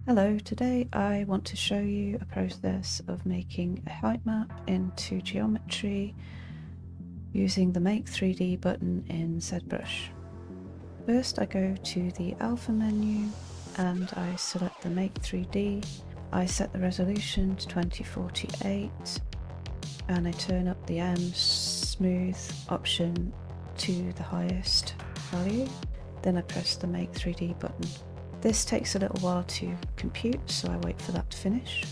Hello, today I want to show you a process of making a height map into geometry using the Make 3D button in ZBrush. First I go to the Alpha menu and I select the Make 3D. I set the resolution to 2048 and I turn up the smooth option to the highest value. Then I press the Make 3D button. This takes a little while to compute, so I wait for that to finish.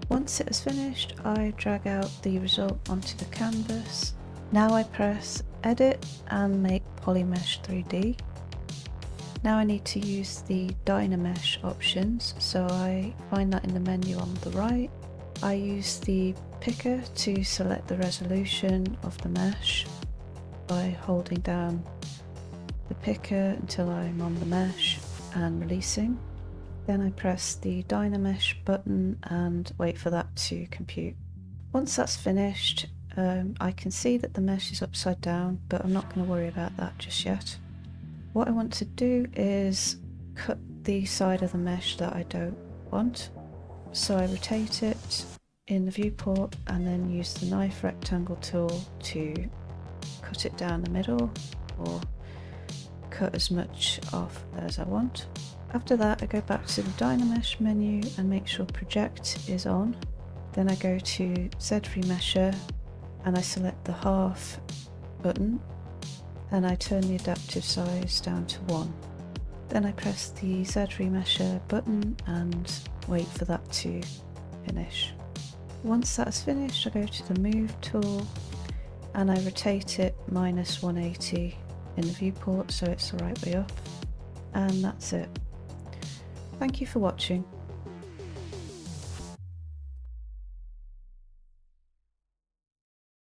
Once it has finished, I drag out the result onto the canvas. Now I press Edit and make Polymesh 3D. Now I need to use the dynamesh options, so I find that in the menu on the right. I use the picker to select the resolution of the mesh by holding down the picker until I'm on the mesh and releasing. Then I press the dynamesh button and wait for that to compute. Once that's finished, I can see that the mesh is upside down, but I'm not going to worry about that just yet. What I want to do is cut the side of the mesh that I don't want. So I rotate it in the viewport and then use the knife rectangle tool to cut it down the middle, or cut as much off as I want. After that I go back to the dynamesh menu and make sure project is on. Then I go to zremesher and I select the half button and I turn the adaptive size down to 1. Then I press the zremesher button and wait for that to finish. Once that's finished, I go to the move tool and I rotate it -180 in the viewport so it's the right way up, and that's it. Thank you for watching.